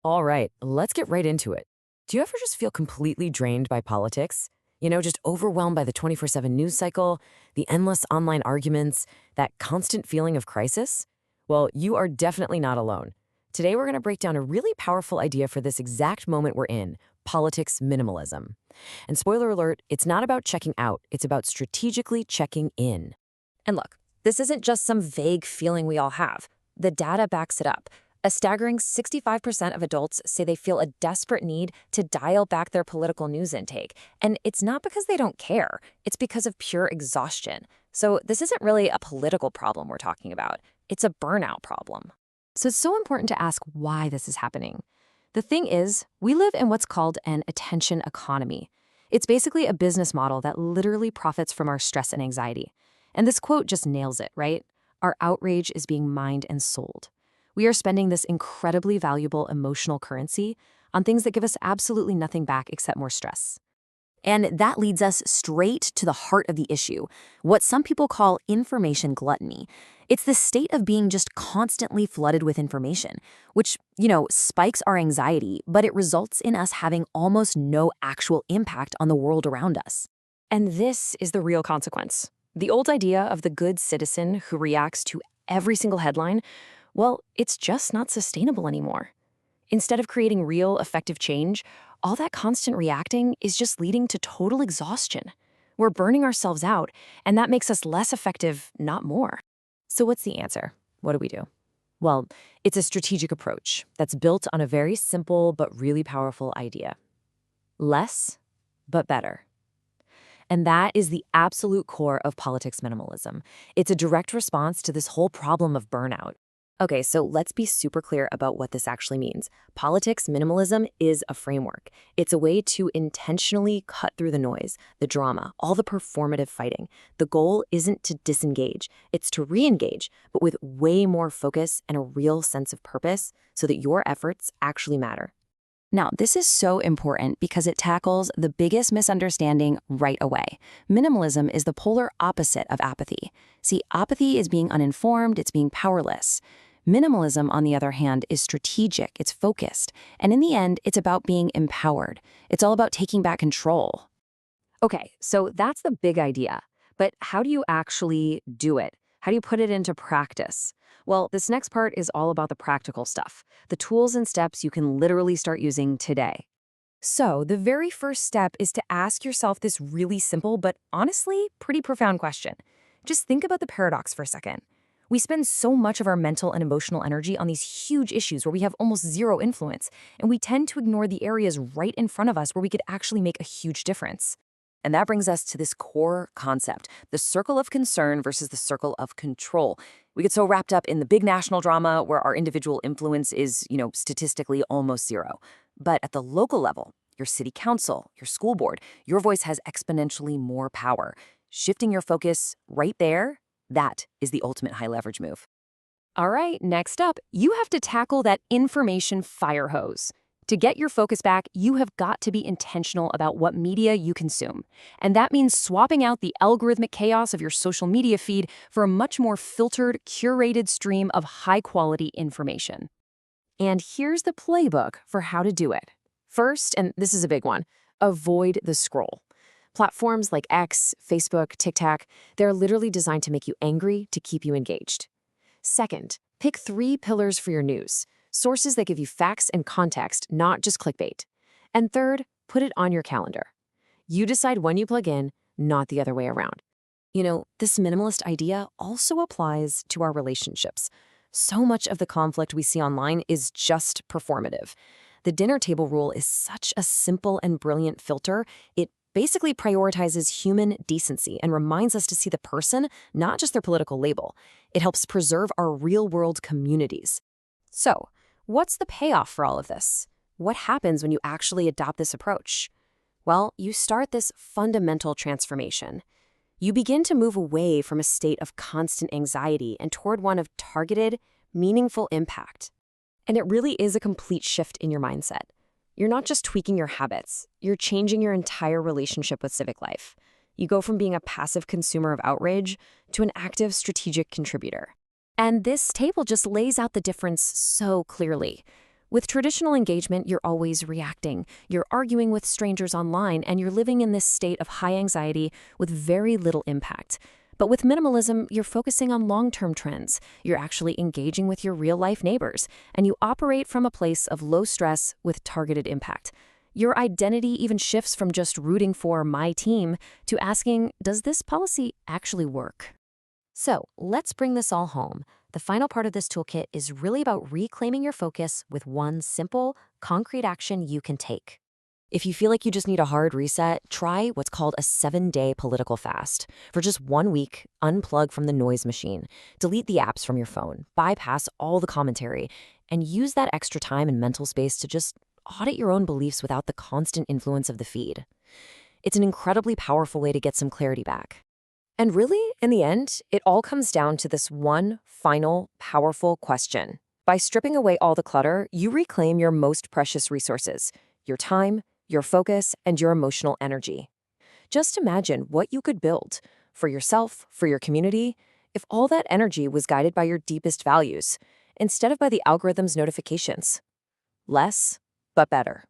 All right, let's get right into it. Do you ever just feel completely drained by politics? Just overwhelmed by the 24/7 news cycle, the endless online arguments, that constant feeling of crisis? Well, you are definitely not alone. Today, we're going to break down a really powerful idea for this exact moment we're in: politics minimalism. And spoiler alert, it's not about checking out, it's about strategically checking in. And look, this isn't just some vague feeling we all have. The data backs it up. A staggering 65% of adults say they feel a desperate need to dial back their political news intake. And it's not because they don't care, it's because of pure exhaustion. So this isn't really a political problem we're talking about. It's a burnout problem. So it's so important to ask why this is happening. The thing is, we live in what's called an attention economy. It's basically a business model that literally profits from our stress and anxiety. And this quote just nails it, right? Our outrage is being mined and sold. We are spending this incredibly valuable emotional currency on things that give us absolutely nothing back except more stress. And that leads us straight to the heart of the issue, what some people call information gluttony. It's the state of being just constantly flooded with information, which, spikes our anxiety, but it results in us having almost no actual impact on the world around us. And this is the real consequence. The old idea of the good citizen who reacts to every single headline, well, it's just not sustainable anymore. Instead of creating real, effective change, all that constant reacting is just leading to total exhaustion. We're burning ourselves out, and that makes us less effective, not more. So what's the answer? What do we do? Well, it's a strategic approach that's built on a very simple but really powerful idea. Less, but better. And that is the absolute core of politics minimalism. It's a direct response to this whole problem of burnout. Okay, so let's be super clear about what this actually means. Politics minimalism is a framework. It's a way to intentionally cut through the noise, the drama, all the performative fighting. The goal isn't to disengage, it's to re-engage, but with way more focus and a real sense of purpose so that your efforts actually matter. Now, this is so important because it tackles the biggest misunderstanding right away. Minimalism is the polar opposite of apathy. See, apathy is being uninformed, it's being powerless. Minimalism, on the other hand, is strategic, it's focused, and in the end, it's about being empowered. It's all about taking back control. Okay, so that's the big idea. But how do you actually do it? How do you put it into practice? Well, this next part is all about the practical stuff, the tools and steps you can literally start using today. So, the very first step is to ask yourself this really simple but honestly pretty profound question. Just think about the paradox for a second. We spend so much of our mental and emotional energy on these huge issues where we have almost zero influence, and we tend to ignore the areas right in front of us where we could actually make a huge difference. And that brings us to this core concept, the circle of concern versus the circle of control. We get so wrapped up in the big national drama where our individual influence is, statistically almost zero. But at the local level, your city council, your school board, your voice has exponentially more power. Shifting your focus right there, that is the ultimate high leverage move. All right, next up, you have to tackle that information fire hose. To get your focus back, you have got to be intentional about what media you consume. And that means swapping out the algorithmic chaos of your social media feed for a much more filtered, curated stream of high-quality information. And here's the playbook for how to do it. First, and this is a big one, avoid the scroll. Platforms like X, Facebook, TikTok, they're literally designed to make you angry to keep you engaged. Second, pick 3 pillars for your news. Sources that give you facts and context, not just clickbait. And third, put it on your calendar. You decide when you plug in, not the other way around. This minimalist idea also applies to our relationships. So much of the conflict we see online is just performative. The dinner table rule is such a simple and brilliant filter. It basically prioritizes human decency and reminds us to see the person, not just their political label. It helps preserve our real-world communities. So, what's the payoff for all of this? What happens when you actually adopt this approach? Well, you start this fundamental transformation. You begin to move away from a state of constant anxiety and toward one of targeted, meaningful impact. And it really is a complete shift in your mindset. You're not just tweaking your habits, you're changing your entire relationship with civic life. You go from being a passive consumer of outrage to an active strategic contributor. And this table just lays out the difference so clearly. With traditional engagement, you're always reacting. You're arguing with strangers online, and you're living in this state of high anxiety with very little impact. But with minimalism, you're focusing on long-term trends. You're actually engaging with your real-life neighbors, and you operate from a place of low stress with targeted impact. Your identity even shifts from just rooting for my team to asking, does this policy actually work? So let's bring this all home. The final part of this toolkit is really about reclaiming your focus with one simple, concrete action you can take. If you feel like you just need a hard reset, try what's called a 7-day political fast. For just 1 week, unplug from the noise machine, delete the apps from your phone, bypass all the commentary, and use that extra time and mental space to just audit your own beliefs without the constant influence of the feed. It's an incredibly powerful way to get some clarity back. And really, in the end, it all comes down to this one final, powerful question. By stripping away all the clutter, you reclaim your most precious resources, your time, your focus, and your emotional energy. Just imagine what you could build for yourself, for your community, if all that energy was guided by your deepest values, instead of by the algorithm's notifications. Less, but better.